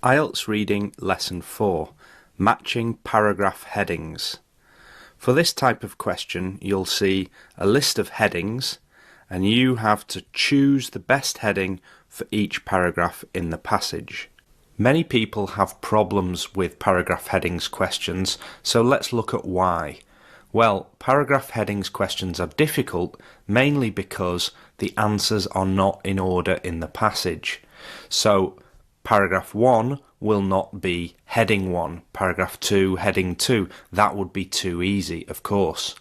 IELTS Reading Lesson 4, Matching Paragraph Headings. For this type of question, you'll see a list of headings and you have to choose the best heading for each paragraph in the passage. Many people have problems with paragraph headings questions, so let's look at why. Well, paragraph headings questions are difficult mainly because the answers are not in order in the passage. So, paragraph 1 will not be heading 1, paragraph 2 heading 2. That would be too easy, of course.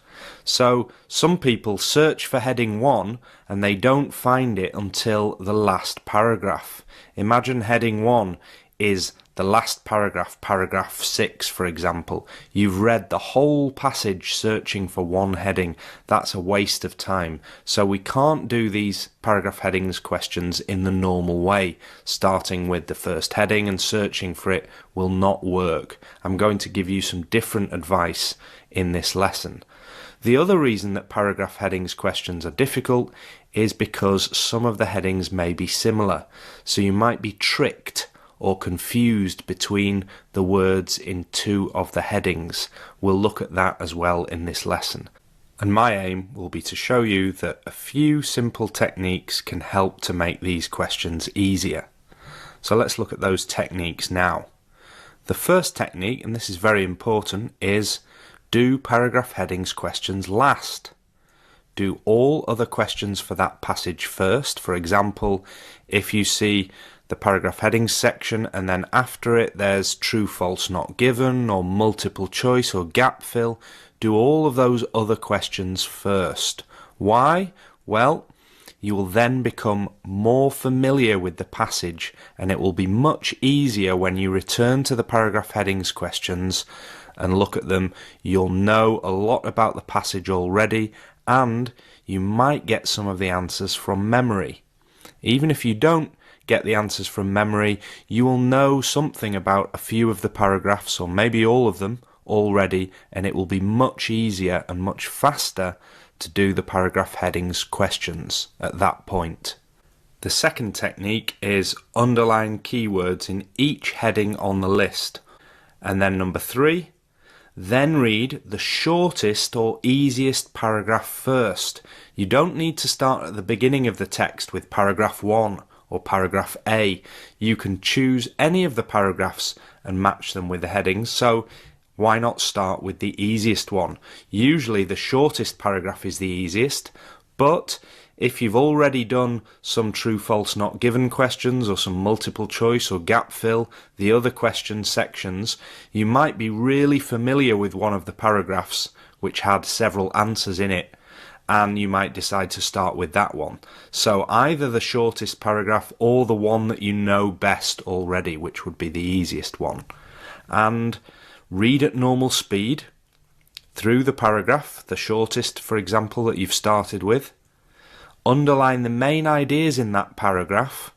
So some people search for heading 1 and they don't find it until the last paragraph. Imagine heading 1 is the last paragraph, paragraph 6 for example. You've read the whole passage searching for one heading. That's a waste of time. So we can't do these paragraph headings questions in the normal way. Starting with the first heading and searching for it will not work. I'm going to give you some different advice in this lesson. The other reason that paragraph headings questions are difficult is because some of the headings may be similar. So you might be tricked or confused between the words in two of the headings. We'll look at that as well in this lesson. And my aim will be to show you that a few simple techniques can help to make these questions easier. So let's look at those techniques now. The first technique, and this is very important, is do paragraph headings questions last. Do all other questions for that passage first. For example, if you see the paragraph headings section and then after it there's true, false, not given, or multiple choice or gap fill, do all of those other questions first. Why? Well, you will then become more familiar with the passage and it will be much easier when you return to the paragraph headings questions and look at them. You'll know a lot about the passage already and you might get some of the answers from memory. Even if you don't get the answers from memory, you will know something about a few of the paragraphs or maybe all of them already, and it will be much easier and much faster to do the paragraph headings questions at that point. The second technique is underline keywords in each heading on the list. And then number 3, then read the shortest or easiest paragraph first. You don't need to start at the beginning of the text with paragraph 1 or paragraph A. You can choose any of the paragraphs and match them with the headings, so why not start with the easiest one? Usually the shortest paragraph is the easiest, but if you've already done some true, false, not given questions or some multiple choice or gap fill, the other question sections, you might be really familiar with one of the paragraphs which had several answers in it, and you might decide to start with that one. So either the shortest paragraph or the one that you know best already, which would be the easiest one. And read at normal speed through the paragraph, the shortest, for example, that you've started with. Underline the main ideas in that paragraph.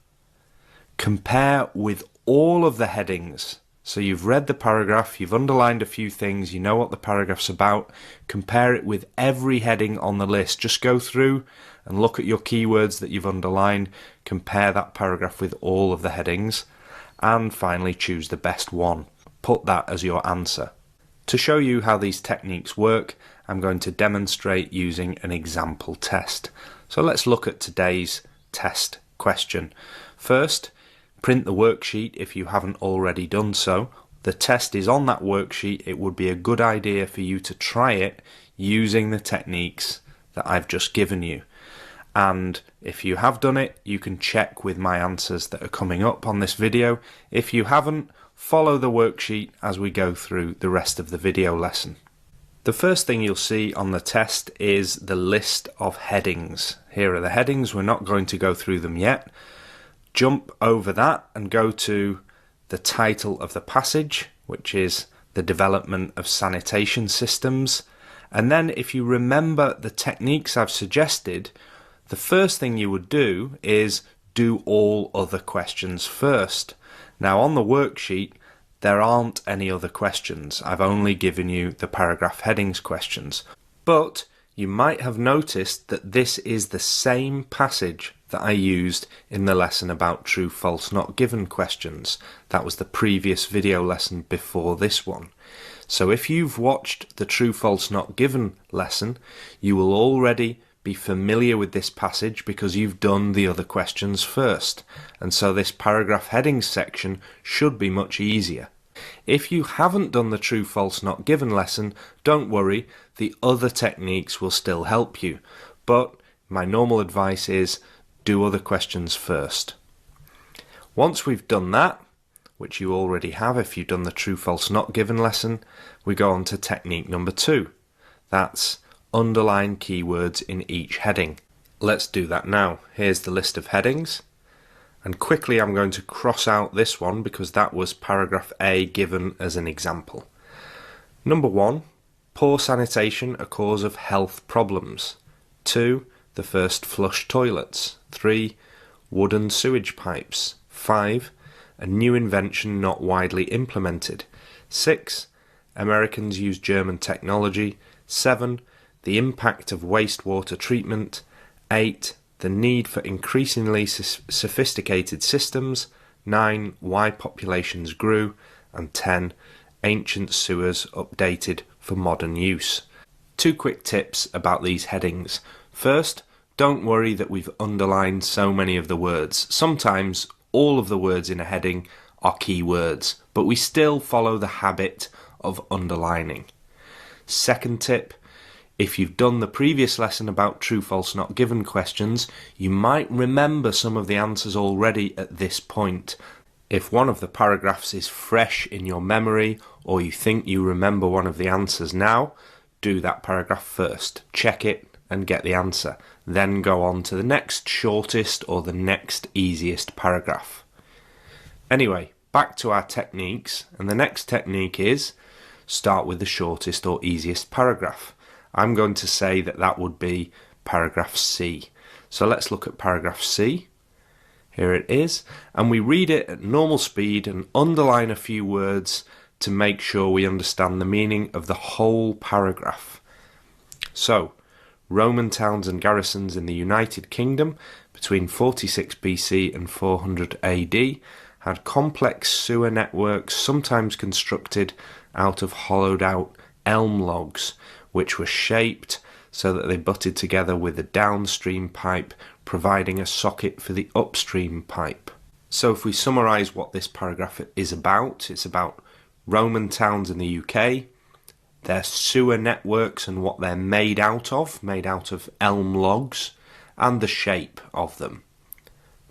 Compare with all of the headings. So you've read the paragraph, you've underlined a few things, you know what the paragraph's about. Compare it with every heading on the list. Just go through and look at your keywords that you've underlined. Compare that paragraph with all of the headings. And finally, choose the best one. Put that as your answer. To show you how these techniques work, I'm going to demonstrate using an example test. So let's look at today's test question. First, print the worksheet if you haven't already done so. The test is on that worksheet. It would be a good idea for you to try it using the techniques that I've just given you. And if you have done it, you can check with my answers that are coming up on this video. If you haven't, follow the worksheet as we go through the rest of the video lesson. The first thing you'll see on the test is the list of headings. Here are the headings. We're not going to go through them yet. Jump over that and go to the title of the passage, which is the development of sanitation systems. And then if you remember the techniques I've suggested, the first thing you would do is do all other questions first. Now on the worksheet, there aren't any other questions. I've only given you the paragraph headings questions. But You might have noticed that this is the same passage that I used in the lesson about true, false, not given questions. That was the previous video lesson before this one. So if you've watched the true, false, not given lesson, you will already be familiar with this passage because you've done the other questions first. And so this paragraph headings section should be much easier. If you haven't done the true, false, not given lesson, don't worry, the other techniques will still help you. But my normal advice is do other questions first. Once we've done that, which you already have if you've done the true, false, not given lesson, we go on to technique number 2. That's underline keywords in each heading. Let's do that now. Here's the list of headings. And quickly I'm going to cross out this one because that was paragraph A given as an example. Number 1, poor sanitation a cause of health problems. 2, the first flush toilets. 3, wooden sewage pipes. 5, a new invention not widely implemented. 6, Americans use German technology. 7, the impact of wastewater treatment. 8, the need for increasingly sophisticated systems. 9, why populations grew. And 10, ancient sewers updated for modern use. 2 quick tips about these headings. First, don't worry that we've underlined so many of the words. Sometimes all of the words in a heading are key words, but we still follow the habit of underlining. Second tip, if you've done the previous lesson about true, false, not given questions, you might remember some of the answers already at this point. If one of the paragraphs is fresh in your memory, or you think you remember one of the answers now, do that paragraph first. Check it and get the answer. Then go on to the next shortest or the next easiest paragraph. Anyway, back to our techniques, and the next technique is start with the shortest or easiest paragraph. I'm going to say that that would be paragraph C. So let's look at paragraph C. Here it is, and we read it at normal speed and underline a few words to make sure we understand the meaning of the whole paragraph. So, Roman towns and garrisons in the United Kingdom between 46 BC and 400 AD had complex sewer networks sometimes constructed out of hollowed out elm logs, which were shaped so that they butted together with a downstream pipe, providing a socket for the upstream pipe. So if we summarise what this paragraph is about, it's about Roman towns in the UK, their sewer networks and what they're made out of elm logs, and the shape of them.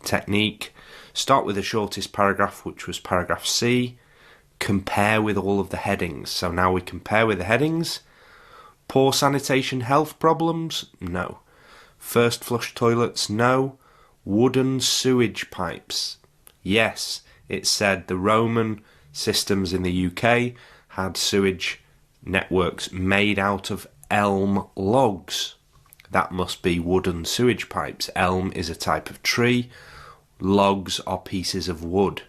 Technique, start with the shortest paragraph, which was paragraph C, compare with all of the headings. So now we compare with the headings. Poor sanitation health problems? No. First flush toilets? No. Wooden sewage pipes? Yes. It said the Roman systems in the UK had sewage networks made out of elm logs. That must be wooden sewage pipes. Elm is a type of tree. Logs are pieces of wood.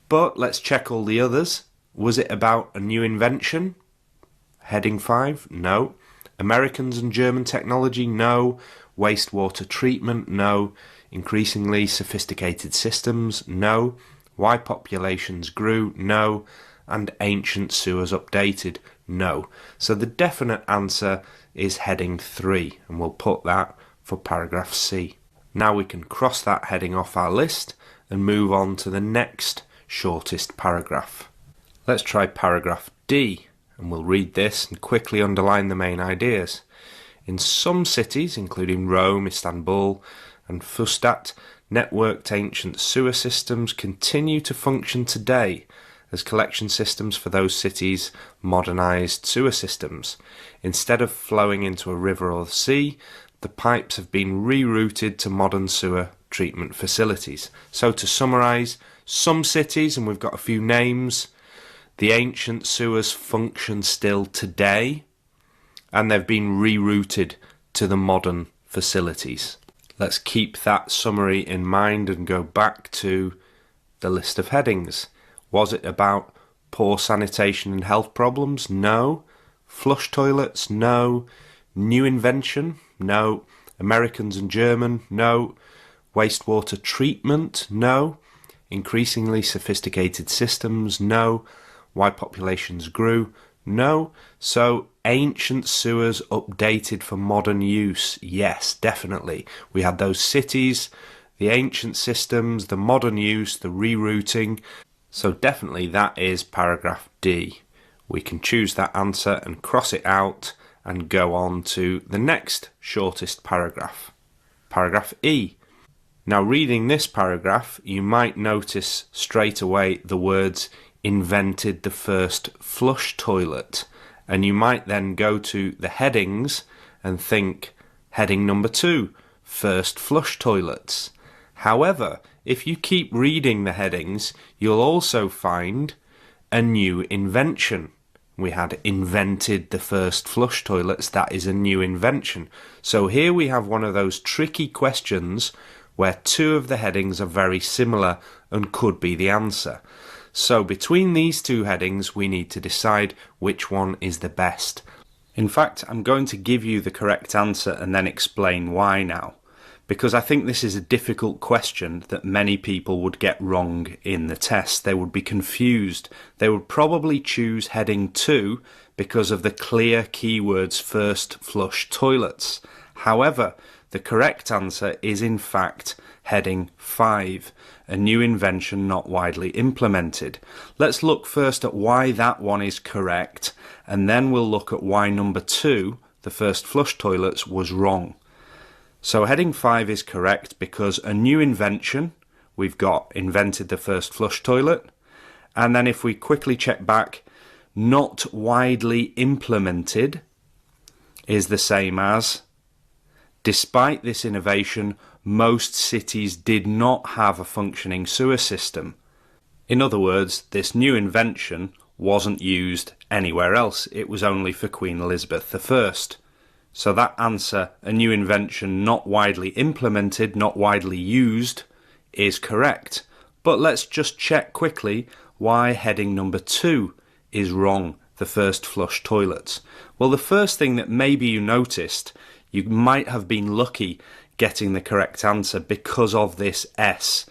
But let's check all the others. Was it about a new invention? Heading 5? No. Americans and German technology? No. Wastewater treatment? No. Increasingly sophisticated systems? No. Why populations grew? No. And ancient sewers updated? No. So the definite answer is heading 3, and we'll put that for paragraph C. Now we can cross that heading off our list and move on to the next shortest paragraph. Let's try paragraph D, and we'll read this and quickly underline the main ideas. In some cities, including Rome, Istanbul and Fustat, networked ancient sewer systems continue to function today as collection systems for those cities' modernised sewer systems. Instead of flowing into a river or the sea, the pipes have been rerouted to modern sewer treatment facilities. So to summarise, some cities, and we've got a few names, the ancient sewers function still today, and they've been rerouted to the modern facilities. Let's keep that summary in mind and go back to the list of headings. Was it about poor sanitation and health problems? No. Flush toilets? No. New invention? No. Americans and German? No. Wastewater treatment? No. Increasingly sophisticated systems? No. Why populations grew? No. So ancient sewers updated for modern use? Yes, definitely. We had those cities, the ancient systems, the modern use, the rerouting. So definitely that is paragraph D. We can choose that answer and cross it out and go on to the next shortest paragraph. Paragraph E. Now reading this paragraph, you might notice straight away the words invented the first flush toilet, and you might then go to the headings and think heading number 2, first flush toilets. However, if you keep reading the headings, you'll also find a new invention. We had invented the first flush toilets. That is a new invention. So here we have one of those tricky questions where 2 of the headings are very similar and could be the answer. So between these 2 headings, we need to decide which one is the best. In fact, I'm going to give you the correct answer and then explain why now, because I think this is a difficult question that many people would get wrong in the test. They would be confused. They would probably choose heading 2 because of the clear keywords first flush toilets. However, the correct answer is in fact heading 5, a new invention not widely implemented. Let's look first at why that one is correct, and then we'll look at why number 2, the first flush toilets, was wrong. So heading 5 is correct because a new invention, we've got invented the first flush toilet, and then if we quickly check back, not widely implemented is the same as despite this innovation, most cities did not have a functioning sewer system. In other words, this new invention wasn't used anywhere else. It was only for Queen Elizabeth I. So that answer, a new invention not widely implemented, not widely used, is correct. But let's just check quickly why heading number 2 is wrong, the first flush toilets. Well, the first thing that maybe you noticed, you might have been lucky getting the correct answer because of this S.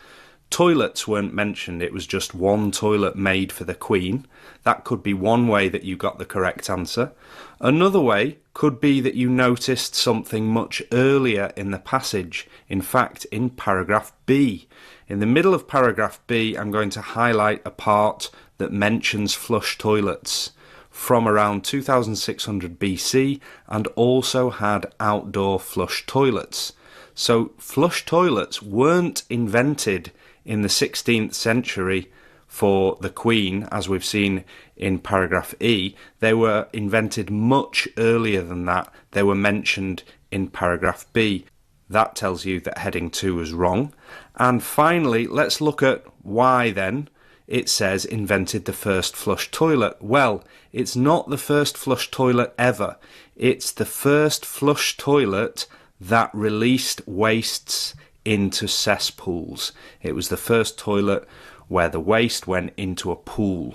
Toilets weren't mentioned, it was just one toilet made for the Queen. That could be one way that you got the correct answer. Another way could be that you noticed something much earlier in the passage, in fact in paragraph B. In the middle of paragraph B, I'm going to highlight a part that mentions flush toilets from around 2600 BC and also had outdoor flush toilets. So flush toilets weren't invented in the 16th century for the Queen, as we've seen in paragraph E. They were invented much earlier than that. They were mentioned in paragraph B. That tells you that heading 2 was wrong. And finally, let's look at why then it says invented the first flush toilet. Well, it's not the first flush toilet ever. It's the first flush toilet that released wastes into cesspools. It was the first toilet where the waste went into a pool.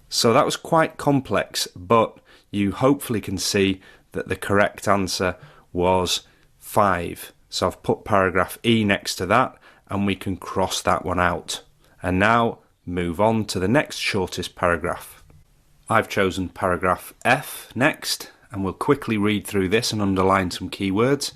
So that was quite complex, but you hopefully can see that the correct answer was 5. So I've put paragraph E next to that, and we can cross that one out. And now move on to the next shortest paragraph. I've chosen paragraph F next, and we'll quickly read through this and underline some keywords.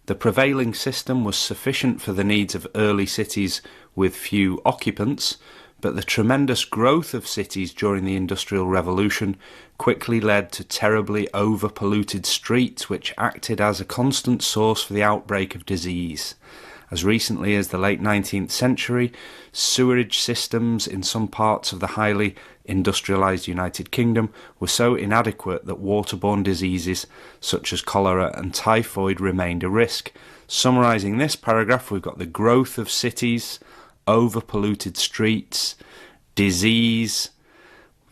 The prevailing system was sufficient for the needs of early cities with few occupants, but the tremendous growth of cities during the Industrial Revolution quickly led to terribly over-polluted streets which acted as a constant source for the outbreak of disease. As recently as the late 19th century, sewerage systems in some parts of the highly industrialised United Kingdom were so inadequate that waterborne diseases such as cholera and typhoid remained a risk. Summarising this paragraph, we've got the growth of cities, over-polluted streets, disease.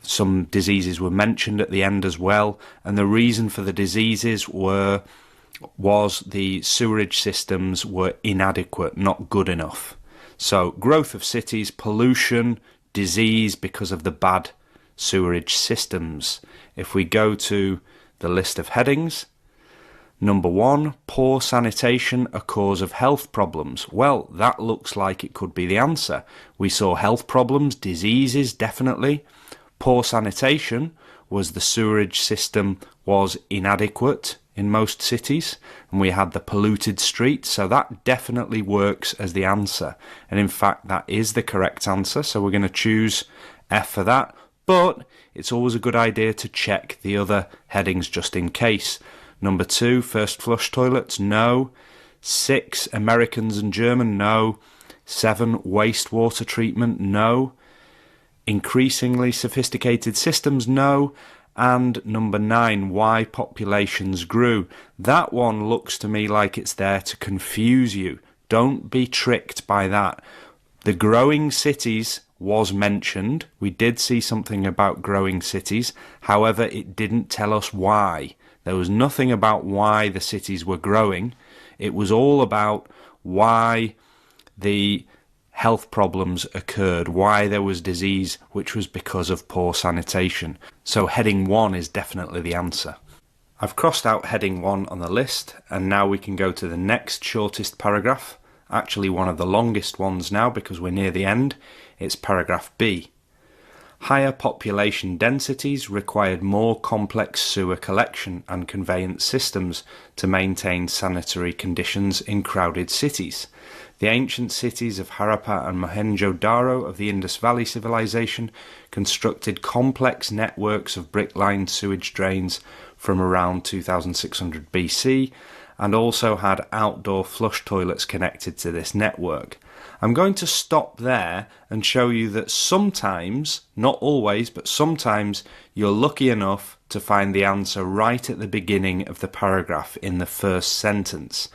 Some diseases were mentioned at the end as well, and the reason for the diseases was the sewerage systems were inadequate, not good enough. So growth of cities, pollution, disease because of the bad sewerage systems. If we go to the list of headings, Number 1, poor sanitation a cause of health problems. Well, that looks like it could be the answer. We saw health problems, diseases, definitely. Poor sanitation was the sewerage system was inadequate in most cities, and we had the polluted streets, so that definitely works as the answer. And in fact, that is the correct answer, so we're going to choose F for that. But it's always a good idea to check the other headings just in case. Number 2, first flush toilets, no. 6, Americans and German, no. 7, wastewater treatment, no. Increasingly sophisticated systems, no. And number 9, why populations grew. That one looks to me like it's there to confuse you. Don't be tricked by that. The growing cities was mentioned. We did see something about growing cities. However, it didn't tell us why. There was nothing about why the cities were growing. It was all about why the health problems occurred, why there was disease, which was because of poor sanitation. So heading 1 is definitely the answer. I've crossed out heading 1 on the list, and now we can go to the next shortest paragraph, actually one of the longest ones now because we're near the end. It's paragraph B. Higher population densities required more complex sewer collection and conveyance systems to maintain sanitary conditions in crowded cities. The ancient cities of Harappa and Mohenjo-Daro of the Indus Valley civilization constructed complex networks of brick-lined sewage drains from around 2600 BC and also had outdoor flush toilets connected to this network. I'm going to stop there and show you that sometimes, not always, but sometimes you're lucky enough to find the answer right at the beginning of the paragraph in the first sentence.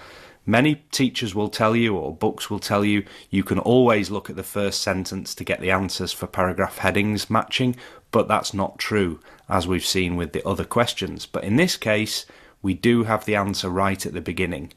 Many teachers will tell you, or books will tell you, you can always look at the first sentence to get the answers for paragraph headings matching, but that's not true, as we've seen with the other questions. But in this case, we do have the answer right at the beginning.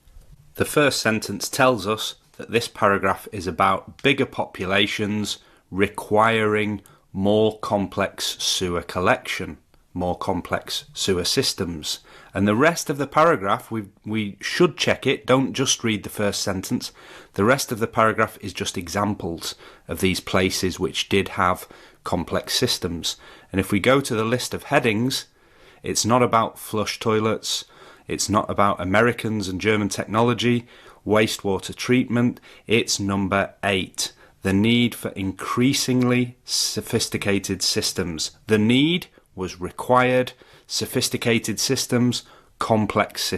The first sentence tells us that this paragraph is about bigger populations requiring more complex sewer collection, more complex sewer systems. And the rest of the paragraph, we should check it, don't just read the first sentence. The rest of the paragraph is just examples of these places which did have complex systems. And if we go to the list of headings, it's not about flush toilets, it's not about Americans and German technology, wastewater treatment, it's number 8. The need for increasingly sophisticated systems. The need was required, sophisticated systems, complex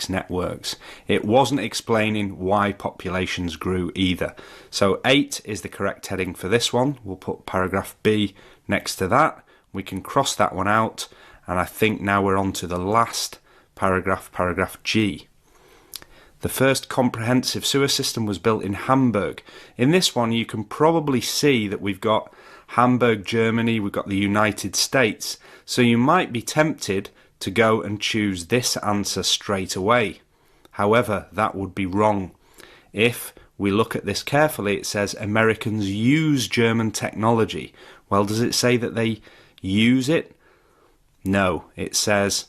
networks. It wasn't explaining why populations grew either. So 8 is the correct heading for this one. We'll put paragraph B next to that. We can cross that one out, and I think now we're on to the last paragraph, paragraph G. The first comprehensive sewer system was built in Hamburg. In this one, you can probably see that we've got Hamburg, Germany, we've got the United States. So you might be tempted to go and choose this answer straight away. However, that would be wrong. If we look at this carefully, it says Americans use German technology. Well, does it say that they use it? No, it says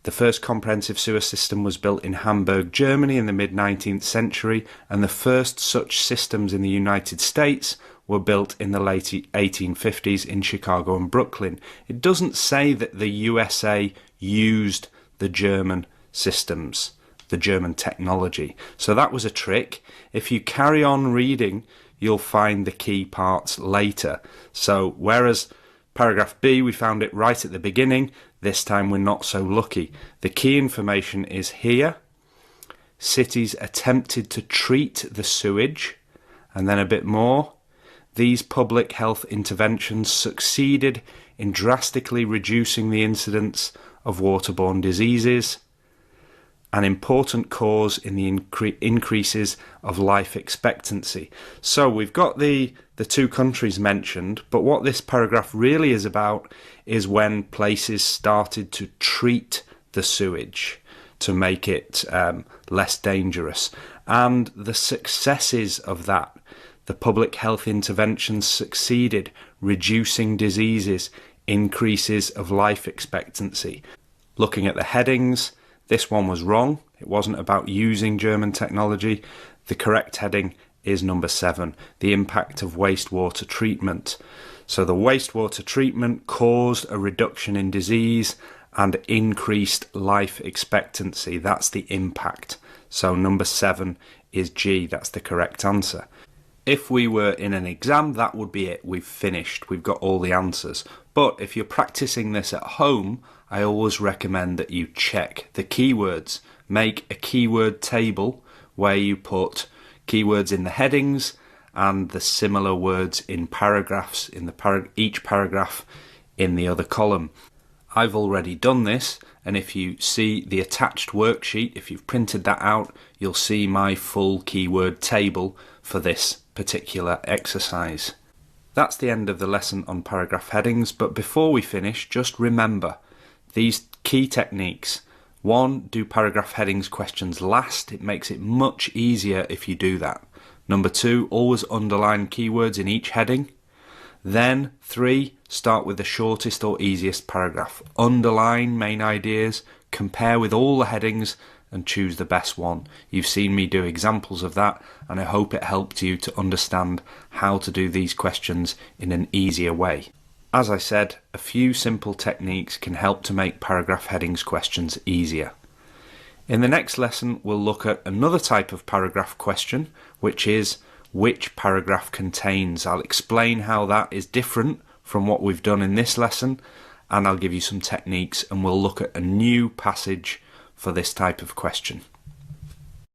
the first comprehensive sewer system was built in Hamburg, Germany in the mid-19th century, and the first such systems in the United States were built in the late 1850s in Chicago and Brooklyn. It doesn't say that the USA used the German systems, the German technology. So that was a trick. If you carry on reading, you'll find the key parts later. So whereas paragraph B, we found it right at the beginning, this time we're not so lucky. The key information is here. Cities attempted to treat the sewage, and then a bit more. These public health interventions succeeded in drastically reducing the incidence of waterborne diseases, an important cause in the increases of life expectancy. So we've got the two countries mentioned, but what this paragraph really is about is when places started to treat the sewage to make it less dangerous, and the successes of that. The public health interventions succeeded, reducing diseases, increases of life expectancy. Looking at the headings, This one was wrong. It wasn't about using German technology. The correct heading is number 7, the impact of wastewater treatment. So the wastewater treatment caused a reduction in disease and increased life expectancy. That's the impact. So number 7 is G. That's the correct answer. If we were in an exam, that would be it. We've finished. We've got all the answers. But if you're practicing this at home, I always recommend that you check the keywords. Make a keyword table where you put keywords in the headings and the similar words in paragraphs, in each paragraph in the other column. I've already done this, and if you see the attached worksheet, if you've printed that out, you'll see my full keyword table for this particular exercise. That's the end of the lesson on paragraph headings, but before we finish, just remember these key techniques. 1, do paragraph headings questions last. It makes it much easier if you do that. Number 2, always underline keywords in each heading. Then 3, start with the shortest or easiest paragraph. Underline main ideas, compare with all the headings and choose the best one. You've seen me do examples of that, and I hope it helped you to understand how to do these questions in an easier way. As I said, a few simple techniques can help to make paragraph headings questions easier. In the next lesson, we'll look at another type of paragraph question, which is which paragraph contains. I'll explain how that is different from what we've done in this lesson, and I'll give you some techniques, and we'll look at a new passage for this type of question.